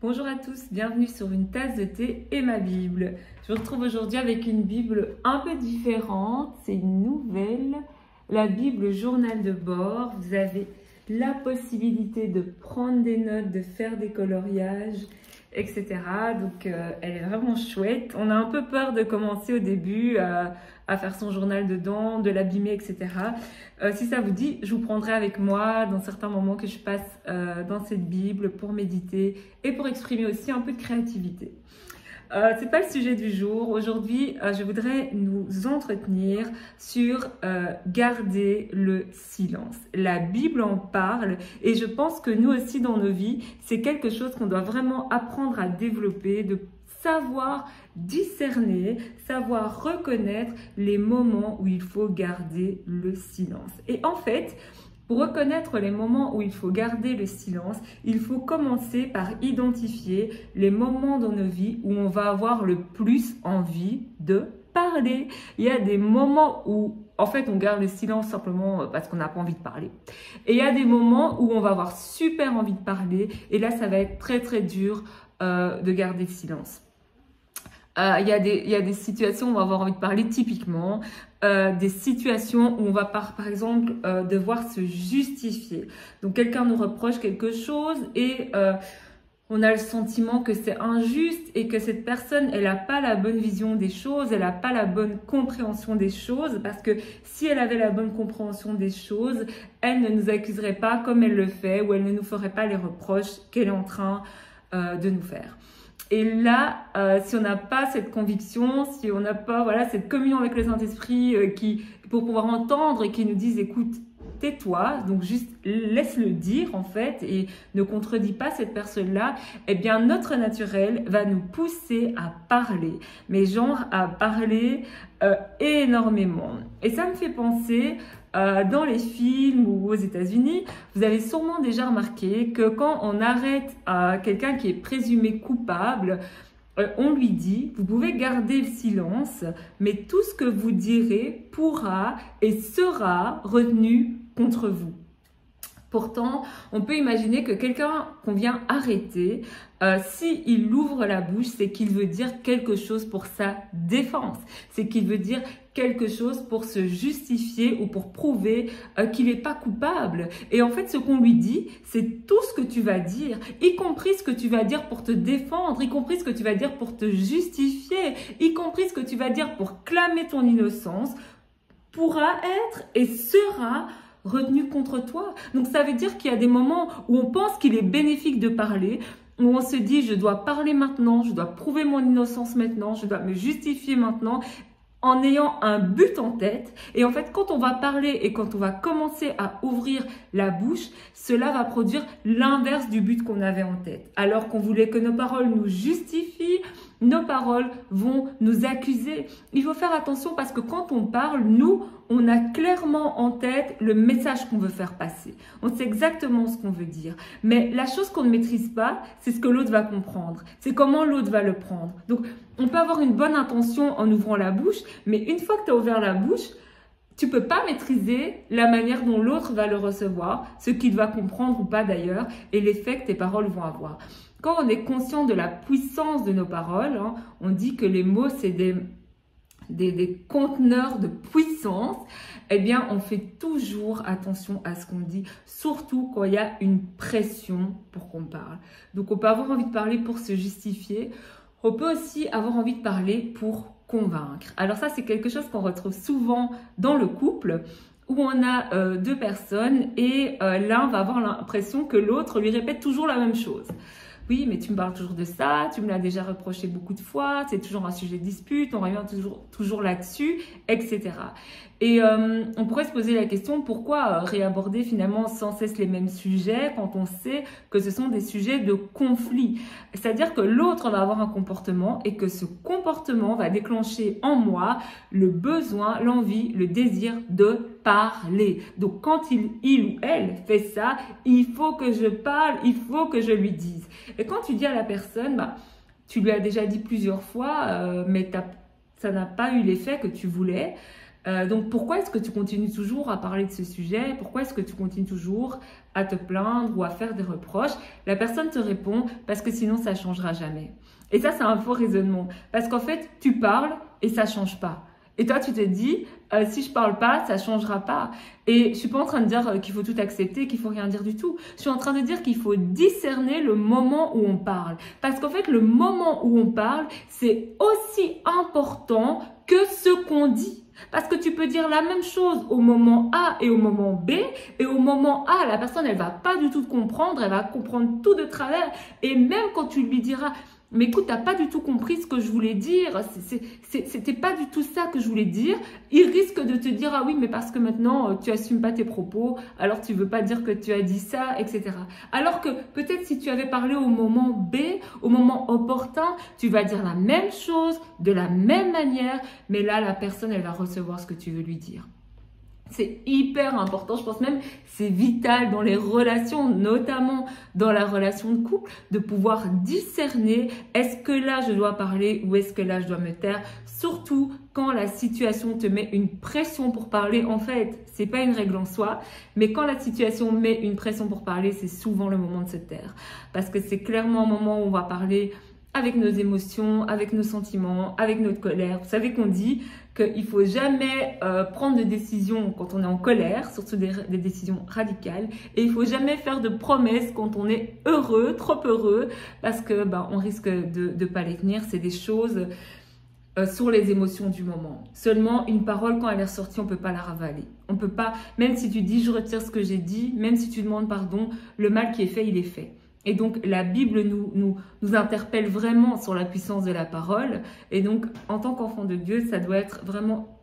Bonjour à tous, bienvenue sur une tasse de thé et ma Bible. Je vous retrouve aujourd'hui avec une Bible un peu différente, c'est une nouvelle, la Bible journal de bord. Vous avez la possibilité de prendre des notes, de faire des coloriages, etc. Donc elle est vraiment chouette. On a un peu peur de commencer au début à faire son journal dedans, de l'abîmer, etc. Si ça vous dit, je vous prendrai avec moi dans certains moments que je passe dans cette Bible pour méditer et pour exprimer aussi un peu de créativité. C'est pas le sujet du jour. Aujourd'hui, je voudrais nous entretenir sur garder le silence. La Bible en parle et je pense que nous aussi dans nos vies, c'est quelque chose qu'on doit vraiment apprendre à développer, de savoir discerner, savoir reconnaître les moments où il faut garder le silence. Et en fait, pour reconnaître les moments où il faut garder le silence, il faut commencer par identifier les moments dans nos vies où on va avoir le plus envie de parler. Il y a des moments où, en fait, on garde le silence simplement parce qu'on n'a pas envie de parler. Et il y a des moments où on va avoir super envie de parler et là, ça va être très, très dur de garder le silence. Il y a des situations où on va avoir envie de parler typiquement, des situations où on va par exemple devoir se justifier. Donc quelqu'un nous reproche quelque chose et on a le sentiment que c'est injuste et que cette personne, elle n'a pas la bonne vision des choses, elle n'a pas la bonne compréhension des choses parce que si elle avait la bonne compréhension des choses, elle ne nous accuserait pas comme elle le fait ou elle ne nous ferait pas les reproches qu'elle est en train de nous faire. Et là, si on n'a pas cette conviction, si on n'a pas cette communion avec le Saint-Esprit pour pouvoir entendre et qui nous dise, écoute, tais-toi, donc juste laisse-le dire en fait et ne contredis pas cette personne-là, eh bien notre naturel va nous pousser à parler, mais genre à parler énormément. Et ça me fait penser dans les films ou aux États-Unis, vous avez sûrement déjà remarqué que quand on arrête quelqu'un qui est présumé coupable, on lui dit, vous pouvez garder le silence, mais tout ce que vous direz pourra et sera retenu contre vous. Pourtant, on peut imaginer que quelqu'un qu'on vient arrêter, s'il ouvre la bouche, c'est qu'il veut dire quelque chose pour sa défense. C'est qu'il veut dire quelque chose pour se justifier ou pour prouver qu'il n'est pas coupable. Et en fait, ce qu'on lui dit, c'est tout ce que tu vas dire, y compris ce que tu vas dire pour te défendre, y compris ce que tu vas dire pour te justifier, y compris ce que tu vas dire pour clamer ton innocence, pourra être et sera retenu contre toi. Donc ça veut dire qu'il y a des moments où on pense qu'il est bénéfique de parler, où on se dit je dois parler maintenant, je dois prouver mon innocence maintenant, je dois me justifier maintenant, en ayant un but en tête. Et en fait, quand on va parler et quand on va commencer à ouvrir la bouche, cela va produire l'inverse du but qu'on avait en tête. Alors qu'on voulait que nos paroles nous justifient, nos paroles vont nous accuser. Il faut faire attention parce que quand on parle, nous, on a clairement en tête le message qu'on veut faire passer. On sait exactement ce qu'on veut dire. Mais la chose qu'on ne maîtrise pas, c'est ce que l'autre va comprendre. C'est comment l'autre va le prendre. Donc, on peut avoir une bonne intention en ouvrant la bouche, mais une fois que tu as ouvert la bouche, tu peux pas maîtriser la manière dont l'autre va le recevoir, ce qu'il va comprendre ou pas d'ailleurs, et l'effet que tes paroles vont avoir. Quand on est conscient de la puissance de nos paroles, on dit que les mots, c'est des conteneurs de puissance, eh bien, on fait toujours attention à ce qu'on dit, surtout quand il y a une pression pour qu'on parle. Donc, on peut avoir envie de parler pour se justifier, on peut aussi avoir envie de parler pour convaincre. Alors ça, c'est quelque chose qu'on retrouve souvent dans le couple, où on a deux personnes et l'un va avoir l'impression que l'autre lui répète toujours la même chose. Oui, mais tu me parles toujours de ça, tu me l'as déjà reproché beaucoup de fois, c'est toujours un sujet de dispute, on revient toujours là-dessus, etc. Et on pourrait se poser la question, pourquoi réaborder finalement sans cesse les mêmes sujets quand on sait que ce sont des sujets de conflit? C'est-à-dire que l'autre va avoir un comportement et que ce comportement va déclencher en moi le besoin, l'envie, le désir de parler. Donc quand il ou elle fait ça, il faut que je parle, il faut que je lui dise. Et quand tu dis à la personne, tu lui as déjà dit plusieurs fois, mais ça n'a pas eu l'effet que tu voulais, Donc pourquoi est-ce que tu continues toujours à parler de ce sujet? Pourquoi est-ce que tu continues toujours à te plaindre ou à faire des reproches? La personne te répond parce que sinon ça ne changera jamais. Et ça, c'est un faux raisonnement. Parce qu'en fait, tu parles et ça ne change pas. Et toi, tu te dis, si je parle pas, ça changera pas. Et je suis pas en train de dire qu'il faut tout accepter, qu'il faut rien dire du tout. Je suis en train de dire qu'il faut discerner le moment où on parle. Parce qu'en fait, le moment où on parle, c'est aussi important que ce qu'on dit. Parce que tu peux dire la même chose au moment A et au moment B. Et au moment A, la personne, elle va pas du tout te comprendre. Elle va comprendre tout de travers. Et même quand tu lui diras... Mais écoute, t'as pas du tout compris ce que je voulais dire, c'était pas du tout ça que je voulais dire. Il risque de te dire, ah oui, mais parce que maintenant, tu assumes pas tes propos, alors tu veux pas dire que tu as dit ça, etc. Alors que peut-être si tu avais parlé au moment B, au moment opportun, tu vas dire la même chose, de la même manière, mais là, la personne, elle va recevoir ce que tu veux lui dire. C'est hyper important, je pense même c'est vital dans les relations, notamment dans la relation de couple, de pouvoir discerner est-ce que là je dois parler ou est-ce que là je dois me taire, surtout quand la situation te met une pression pour parler. En fait, c'est pas une règle en soi, mais quand la situation met une pression pour parler, c'est souvent le moment de se taire. Parce que c'est clairement un moment où on va parler avec nos émotions, avec nos sentiments, avec notre colère. Vous savez qu'on dit qu'il ne faut jamais prendre de décisions quand on est en colère, surtout des décisions radicales. Et il ne faut jamais faire de promesses quand on est heureux, trop heureux, parce que on risque de ne pas les tenir. C'est des choses sur les émotions du moment. Seulement, une parole, quand elle est ressortie, on ne peut pas la ravaler. On peut pas, même si tu dis « je retire ce que j'ai dit », même si tu demandes pardon, le mal qui est fait, il est fait. Et donc, la Bible nous interpelle vraiment sur la puissance de la parole. Et donc, en tant qu'enfant de Dieu, ça doit être vraiment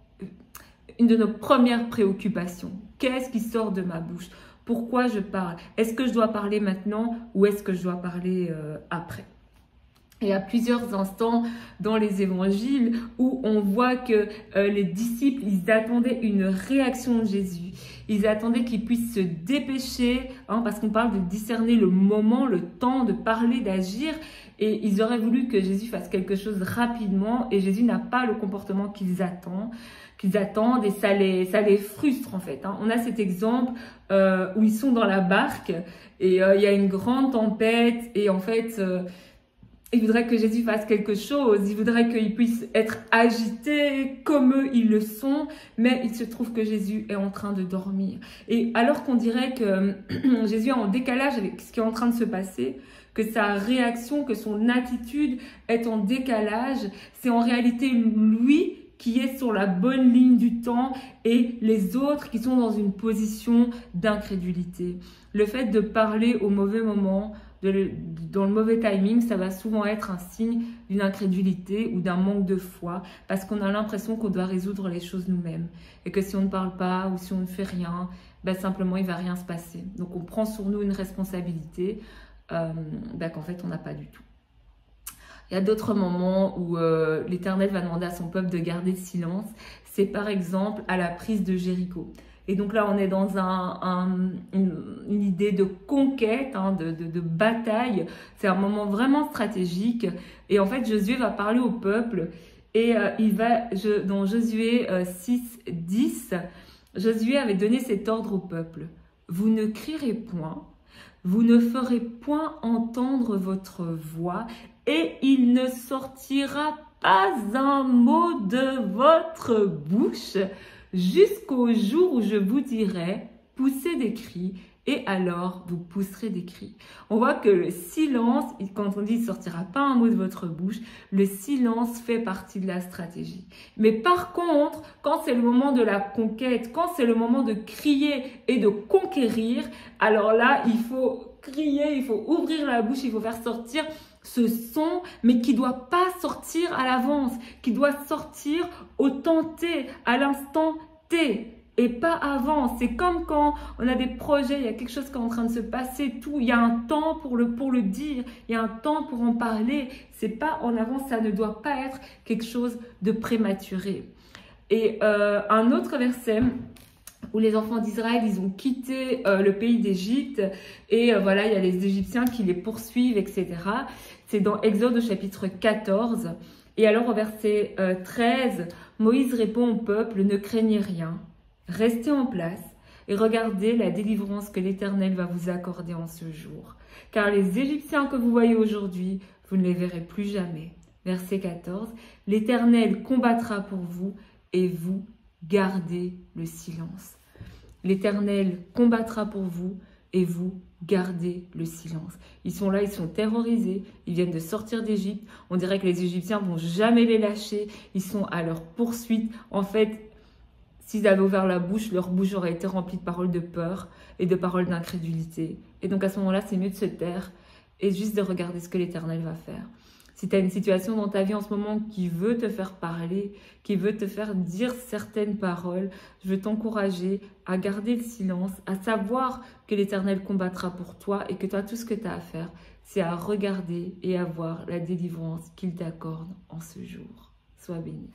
une de nos premières préoccupations. Qu'est-ce qui sort de ma bouche? Pourquoi je parle? Est-ce que je dois parler maintenant ou est-ce que je dois parler après? Et à plusieurs instants dans les évangiles où on voit que les disciples, ils attendaient une réaction de Jésus. Ils attendaient qu'il puisse se dépêcher, parce qu'on parle de discerner le moment, le temps de parler, d'agir. Et ils auraient voulu que Jésus fasse quelque chose rapidement. Et Jésus n'a pas le comportement qu'ils attendent et ça les frustre en fait. On a cet exemple où ils sont dans la barque et il y a une grande tempête et en fait... il voudrait que Jésus fasse quelque chose, il voudrait qu'il puisse être agité comme eux, ils le sont, mais il se trouve que Jésus est en train de dormir. Et alors qu'on dirait que Jésus est en décalage avec ce qui est en train de se passer, que sa réaction, que son attitude est en décalage, c'est en réalité lui qui est sur la bonne ligne du temps et les autres qui sont dans une position d'incrédulité. Le fait de parler au mauvais moment, dans le mauvais timing, ça va souvent être un signe d'une incrédulité ou d'un manque de foi parce qu'on a l'impression qu'on doit résoudre les choses nous-mêmes et que si on ne parle pas ou si on ne fait rien, simplement il ne va rien se passer. Donc on prend sur nous une responsabilité qu'en fait on n'a pas du tout. Il y a d'autres moments où l'Éternel va demander à son peuple de garder le silence. C'est par exemple à la prise de Jéricho. Et donc là, on est dans une idée de conquête, de bataille. C'est un moment vraiment stratégique. Et en fait, Josué va parler au peuple. Et dans Josué 6, 10, Josué avait donné cet ordre au peuple. Vous ne crierez point, vous ne ferez point entendre votre voix, et il ne sortira pas un mot de votre bouche, jusqu'au jour où je vous dirai, poussez des cris, et alors vous pousserez des cris. On voit que le silence, quand on dit « il ne sortira pas un mot de votre bouche », le silence fait partie de la stratégie. Mais par contre, quand c'est le moment de la conquête, quand c'est le moment de crier et de conquérir, alors là, il faut crier, il faut ouvrir la bouche, il faut faire sortir ce son, mais qui ne doit pas sortir à l'avance, qui doit sortir au temps T, à l'instant T, et pas avant. C'est comme quand on a des projets, il y a quelque chose qui est en train de se passer, tout, il y a un temps pour le dire, il y a un temps pour en parler. C'est pas en avance, ça ne doit pas être quelque chose de prématuré. Et un autre verset où les enfants d'Israël, ils ont quitté le pays d'Égypte et voilà, il y a les Égyptiens qui les poursuivent, etc. C'est dans Exode au chapitre 14 Et alors au verset 13, Moïse répond au peuple, ne craignez rien, restez en place et regardez la délivrance que l'Éternel va vous accorder en ce jour. Car les Égyptiens que vous voyez aujourd'hui, vous ne les verrez plus jamais. Verset 14, l'Éternel combattra pour vous et vous gardez le silence. L'Éternel combattra pour vous et vous gardez le silence. Ils sont là, ils sont terrorisés, ils viennent de sortir d'Égypte. On dirait que les Égyptiens vont jamais les lâcher. Ils sont à leur poursuite. En fait, s'ils avaient ouvert la bouche, leur bouche aurait été remplie de paroles de peur et de paroles d'incrédulité. Et donc à ce moment-là, c'est mieux de se taire et juste de regarder ce que l'Éternel va faire. Si tu as une situation dans ta vie en ce moment qui veut te faire parler, qui veut te faire dire certaines paroles, je veux t'encourager à garder le silence, à savoir que l'Éternel combattra pour toi et que toi, tout ce que tu as à faire, c'est à regarder et à voir la délivrance qu'il t'accorde en ce jour. Sois béni.